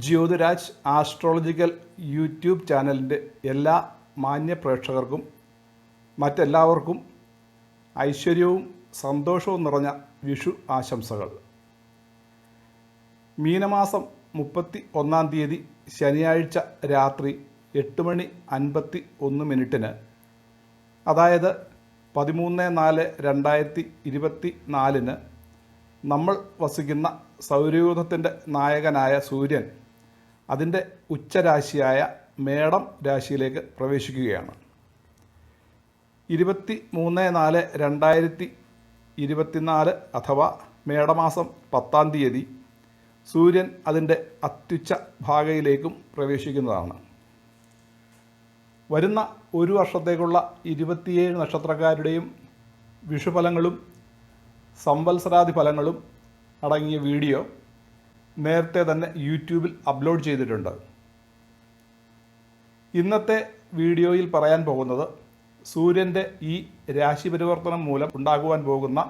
Jyothiraj astrological YouTube ചാനലിൻ്റെ എല്ലാ മാന്യ പ്രേക്ഷകർക്കും മറ്റെല്ലാവർക്കും ഐശ്വര്യവും സന്തോഷവും നിറഞ്ഞ വിഷു ആശംസകൾ. മീനമാസം 31 ശനിയാഴ്ച രാത്രി 8:51 അതായത് 13/4/2024 നമ്മൾ വസിക്കുന്ന സൗരയൂഥത്തിൻ്റെ നായകനായ സൂര്യൻ അതിൻ്റെ ഉച്ചരാശിയായ മേടം രാശിയിലേക്ക് പ്രവേശിക്കുകയാണ്. 23/4/2024 അഥവാ മേടമാസം 10 സൂര്യൻ അതിൻ്റെ അത്യുച്ച ഭാഗയിലേക്കും പ്രവേശിക്കുന്നതാണ്. വരുന്ന ഒരു വർഷത്തേക്കുള്ള 27 നക്ഷത്രക്കാരുടെയും വിഷുഫലങ്ങളും സംവത്സരാദി ഫലങ്ങളും അടങ്ങിയ വീഡിയോ നേരത്തെ തന്നെ യൂട്യൂബിൽ അപ്ലോഡ് ചെയ്തിട്ടുണ്ട്. ഇന്നത്തെ വീഡിയോയിൽ പറയാൻ പോകുന്നത് സൂര്യൻ്റെ ഈ രാശി പരിവർത്തനം മൂലം ഉണ്ടാകുവാൻ പോകുന്ന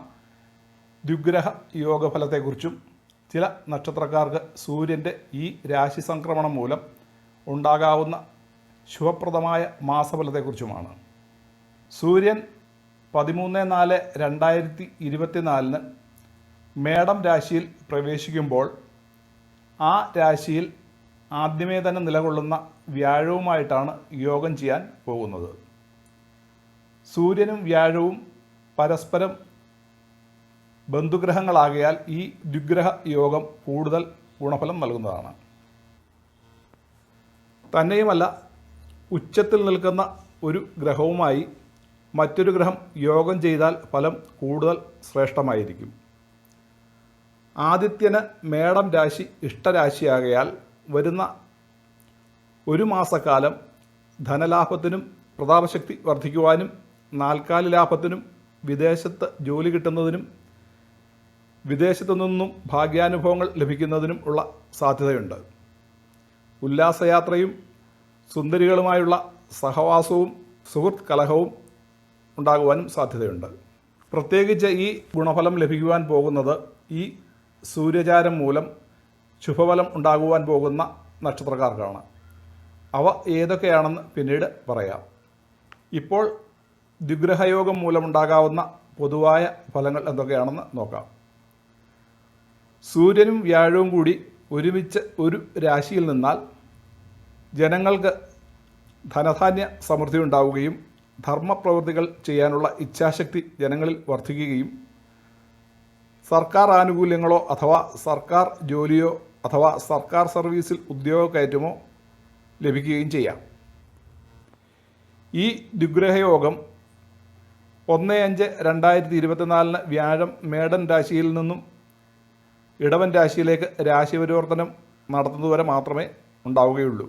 ദ്വിഗ്രഹ യോഗഫലത്തെക്കുറിച്ചും ചില നക്ഷത്രക്കാർക്ക് സൂര്യൻ്റെ ഈ രാശി സംക്രമണം മൂലം ഉണ്ടാകാവുന്ന ശുഭപ്രദമായ മാസഫലത്തെക്കുറിച്ചുമാണ്. സൂര്യൻ 13/4/2024 മേടം രാശിയിൽ പ്രവേശിക്കുമ്പോൾ ആ രാശിയിൽ ആദ്യമേ തന്നെ നിലകൊള്ളുന്ന വ്യാഴവുമായിട്ടാണ് യോഗം ചെയ്യാൻ പോകുന്നത്. സൂര്യനും വ്യാഴവും പരസ്പരം ബന്ധുഗ്രഹങ്ങളാകയാൽ ഈ ദ്വിഗ്രഹ യോഗം കൂടുതൽ ഗുണഫലം നൽകുന്നതാണ്. തന്നെയുമല്ല, ഉച്ചത്തിൽ നിൽക്കുന്ന ഒരു ഗ്രഹവുമായി മറ്റൊരു ഗ്രഹം യോഗം ചെയ്താൽ ഫലം കൂടുതൽ ശ്രേഷ്ഠമായിരിക്കും. ആദിത്യന് മേടം രാശി ഇഷ്ടരാശിയാകയാൽ വരുന്ന ഒരു മാസക്കാലം ധനലാഭത്തിനും പ്രതാപശക്തി വർദ്ധിക്കുവാനും നാൽക്കാലി ലാഭത്തിനും വിദേശത്ത് ജോലി കിട്ടുന്നതിനും വിദേശത്തു നിന്നും ഭാഗ്യാനുഭവങ്ങൾ ലഭിക്കുന്നതിനും ഉള്ള സാധ്യതയുണ്ട്. ഉല്ലാസയാത്രയും സുന്ദരികളുമായുള്ള സഹവാസവും സുഹൃത്ത് കലഹവും ഉണ്ടാകുവാനും സാധ്യതയുണ്ട്. പ്രത്യേകിച്ച് ഈ ഗുണഫലം ലഭിക്കുവാൻ പോകുന്നത് ഈ സൂര്യചാരം മൂലം ശുഭഫലം ഉണ്ടാകുവാൻ പോകുന്ന നക്ഷത്രക്കാർക്കാണ്. അവ ഏതൊക്കെയാണെന്ന് പിന്നീട് പറയാം. ഇപ്പോൾ ദ്വിഗ്രഹയോഗം മൂലമുണ്ടാകാവുന്ന പൊതുവായ ഫലങ്ങൾ എന്തൊക്കെയാണെന്ന് നോക്കാം. സൂര്യനും വ്യാഴവും കൂടി ഒരുമിച്ച് ഒരു രാശിയിൽ നിന്നാൽ ജനങ്ങൾക്ക് ധനധാന്യ സമൃദ്ധി ഉണ്ടാവുകയും ധർമ്മപ്രവൃത്തികൾ ചെയ്യാനുള്ള ഇച്ഛാശക്തി ജനങ്ങളിൽ വർദ്ധിക്കുകയും സർക്കാർ ആനുകൂല്യങ്ങളോ അഥവാ സർക്കാർ ജോലിയോ അഥവാ സർക്കാർ സർവീസിൽ ഉദ്യോഗക്കയറ്റമോ ലഭിക്കുകയും ചെയ്യാം. ഈ ദ്വിഗ്രഹയോഗം 1/5/2024 വ്യാഴം മേടൻ രാശിയിൽ നിന്നും ഇടവൻ രാശിയിലേക്ക് രാശി പരിവർത്തനം നടത്തുന്നതുവരെ മാത്രമേ ഉണ്ടാവുകയുള്ളൂ.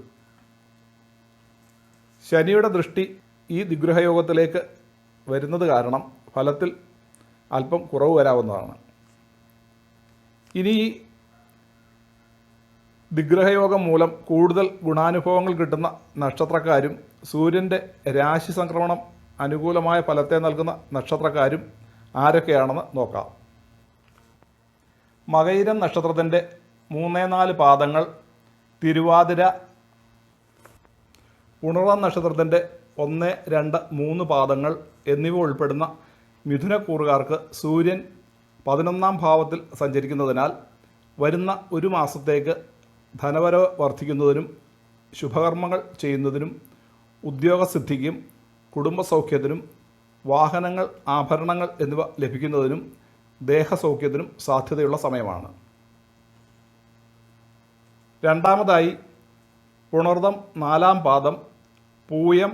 ശനിയുടെ ദൃഷ്ടി ഈ ദ്വിഗ്രഹയോഗത്തിലേക്ക് വരുന്നത് കാരണം ഫലത്തിൽ അല്പം കുറവ് വരാവുന്നതാണ്. ഇനി ഈ ദ്വിഗ്രഹയോഗം മൂലം കൂടുതൽ ഗുണാനുഭവങ്ങൾ കിട്ടുന്ന നക്ഷത്രക്കാരും സൂര്യൻ്റെ രാശി സംക്രമണം അനുകൂലമായ ഫലത്തെ നൽകുന്ന നക്ഷത്രക്കാരും ആരൊക്കെയാണെന്ന് നോക്കാം. മകയിരം നക്ഷത്രത്തിൻ്റെ 3-4 പാദങ്ങൾ, തിരുവാതിര, പുണർദം നക്ഷത്രത്തിൻ്റെ 1, 2, 3 പാദങ്ങൾ എന്നിവ ഉൾപ്പെടുന്ന മിഥുനക്കൂറുകാർക്ക് സൂര്യൻ 11ാം ഭാവത്തിൽ സഞ്ചരിക്കുന്നതിനാൽ വരുന്ന ഒരു മാസത്തേക്ക് ധനവരവ് വർദ്ധിക്കുന്നതിനും ശുഭകർമ്മങ്ങൾ ചെയ്യുന്നതിനും ഉദ്യോഗസിദ്ധിക്കും കുടുംബസൗഖ്യത്തിനും വാഹനങ്ങൾ, ആഭരണങ്ങൾ എന്നിവ ലഭിക്കുന്നതിനും ദേഹസൗഖ്യത്തിനും സാധ്യതയുള്ള സമയമാണ്. രണ്ടാമതായി പുണർദം 4ാം പാദം, പൂയം,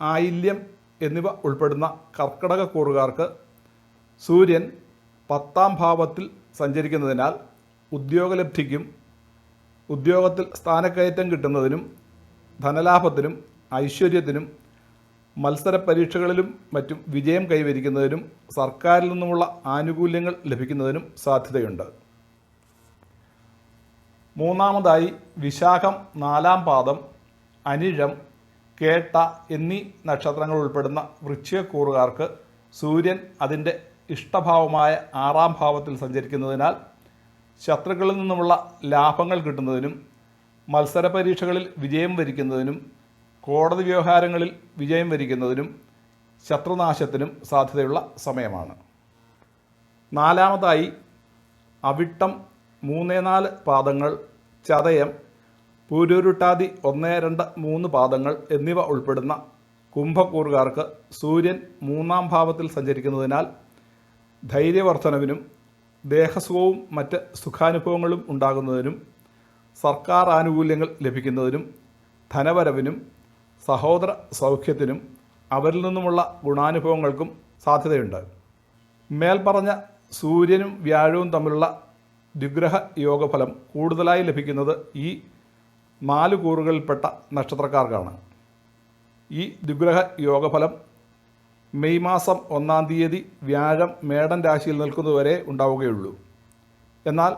ആയില്യം എന്നിവ ഉൾപ്പെടുന്ന കർക്കിടകക്കൂറുകാർക്ക് സൂര്യൻ 10ാം ഭാവത്തിൽ സഞ്ചരിക്കുന്നതിനാൽ ഉദ്യോഗലബ്ധിക്കും ഉദ്യോഗത്തിൽ സ്ഥാനക്കയറ്റം കിട്ടുന്നതിനും ധനലാഭത്തിനും ഐശ്വര്യത്തിനും മത്സര പരീക്ഷകളിലും മറ്റും വിജയം കൈവരിക്കുന്നതിനും സർക്കാരിൽ നിന്നുമുള്ള ആനുകൂല്യങ്ങൾ ലഭിക്കുന്നതിനും സാധ്യതയുണ്ട്. മൂന്നാമതായി വിശാഖം 4ാം പാദം, അനിഴം, കേട്ട എന്നീ നക്ഷത്രങ്ങൾ ഉൾപ്പെടുന്ന വൃശ്ചികക്കൂറുകാർക്ക് സൂര്യൻ അതിൻ്റെ ഇഷ്ടഭാവമായ 6ാം ഭാവത്തിൽ സഞ്ചരിക്കുന്നതിനാൽ ശത്രുക്കളിൽ നിന്നുമുള്ള ലാഭങ്ങൾ കിട്ടുന്നതിനും മത്സര പരീക്ഷകളിൽ വിജയം വരിക്കുന്നതിനും കോടതി വ്യവഹാരങ്ങളിൽ വിജയം വരിക്കുന്നതിനും ശത്രുനാശത്തിനും സാധ്യതയുള്ള സമയമാണ്. നാലാമതായി അവിട്ടം 3-4 പാദങ്ങൾ, ചതയം, പൂരുരുട്ടാതി 1-2-3 പാദങ്ങൾ എന്നിവ ഉൾപ്പെടുന്ന കുംഭക്കൂറുകാർക്ക് സൂര്യൻ 3-ാം ഭാവത്തിൽ സഞ്ചരിക്കുന്നതിനാൽ ധൈര്യവർദ്ധനവിനും ദേഹസുഖവും മറ്റ് സുഖാനുഭവങ്ങളും ഉണ്ടാകുന്നതിനും സർക്കാർ ആനുകൂല്യങ്ങൾ ലഭിക്കുന്നതിനും ധനവരവിനും സഹോദര സൗഖ്യത്തിനും അവരിൽ നിന്നുമുള്ള ഗുണാനുഭവങ്ങൾക്കും സാധ്യതയുണ്ട്. മേൽപ്പറഞ്ഞ സൂര്യനും വ്യാഴവും തമ്മിലുള്ള ദ്വിഗ്രഹ യോഗഫലം കൂടുതലായി ലഭിക്കുന്നത് ഈ 4 കൂറുകളിൽപ്പെട്ട നക്ഷത്രക്കാർക്കാണ്. ഈ ദ്വിഗ്രഹ യോഗഫലം മെയ് മാസം 1-ാം തീയതി വ്യാഴം മേടൻ രാശിയിൽ നിൽക്കുന്നതുവരെ ഉണ്ടാവുകയുള്ളൂ. എന്നാൽ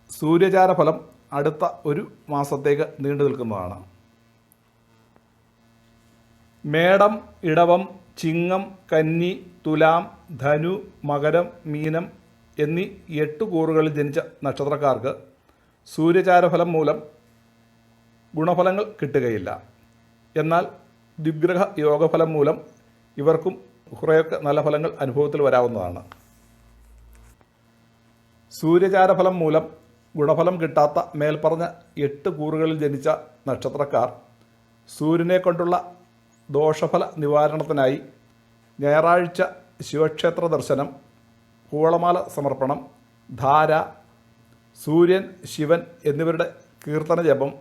സൂര്യചാരഫലം അടുത്ത ഒരു മാസത്തേക്ക് നീണ്ടു നിൽക്കുന്നതാണ്. മേടം, ഇടവം, ചിങ്ങം, കന്നി, തുലാം, ധനു, മകരം, മീനം എന്നീ 8 കൂറുകളിൽ ജനിച്ച നക്ഷത്രക്കാർക്ക് സൂര്യചാരഫലം മൂലം ഗുണഫലങ്ങൾ കിട്ടുകയില്ല. എന്നാൽ ദ്വിഗ്രഹ യോഗഫലം മൂലം ഇവർക്കും കുറേയൊക്കെ നല്ല ഫലങ്ങൾ അനുഭവത്തിൽ വരാവുന്നതാണ്. സൂര്യചാരഫലം മൂലം ഗുണഫലം കിട്ടാത്ത മേൽപ്പറഞ്ഞ 8 കൂറുകളിൽ ജനിച്ച നക്ഷത്രക്കാർ സൂര്യനെ കൊണ്ടുള്ള ദോഷഫല നിവാരണത്തിനായി ഞായറാഴ്ച ശിവക്ഷേത്ര ദർശനം, കൂവളമാല സമർപ്പണം, ധാര, സൂര്യൻ, ശിവൻ എന്നിവരുടെ കീർത്തന ജപം,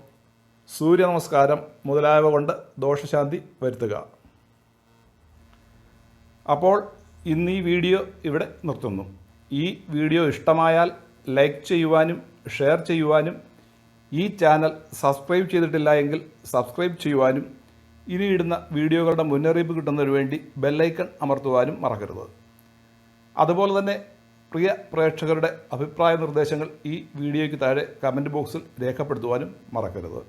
സൂര്യ നമസ്കാരം മുതലായവ കൊണ്ട് ദോഷശാന്തി വരുത്തുക. അപ്പോൾ ഇന്ന് ഈ വീഡിയോ ഇവിടെ നിർത്തുന്നു. ഈ വീഡിയോ ഇഷ്ടമായാൽ ലൈക്ക് ചെയ്യുവാനും ഷെയർ ചെയ്യുവാനും ഈ ചാനൽ സബ്സ്ക്രൈബ് ചെയ്തിട്ടില്ല എങ്കിൽ സബ്സ്ക്രൈബ് ചെയ്യുവാനും ഇനിയിടുന്ന വീഡിയോകളുടെ മുന്നറിയിപ്പ് കിട്ടുന്നതിന് വേണ്ടി ബെല്ലൈക്കൺ അമർത്തുവാനും മറക്കരുത്. അതുപോലെ തന്നെ പ്രിയ പ്രേക്ഷകരുടെ അഭിപ്രായ നിർദ്ദേശങ്ങൾ ഈ വീഡിയോയ്ക്ക് താഴെ കമൻറ്റ് ബോക്സിൽ രേഖപ്പെടുത്തുവാനും മറക്കരുത്.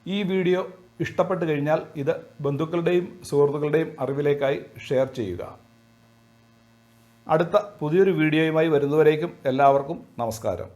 ഈ വീഡിയോ ഇഷ്ടപ്പെട്ടു കഴിഞ്ഞാൽ ഇത് ബന്ധുക്കളുടെയും സുഹൃത്തുക്കളുടെയും അറിവിലേക്കായി ഷെയർ ചെയ്യുക. അടുത്ത പുതിയൊരു വീഡിയോയുമായി വരുന്നവരേക്കും എല്ലാവർക്കും നമസ്കാരം.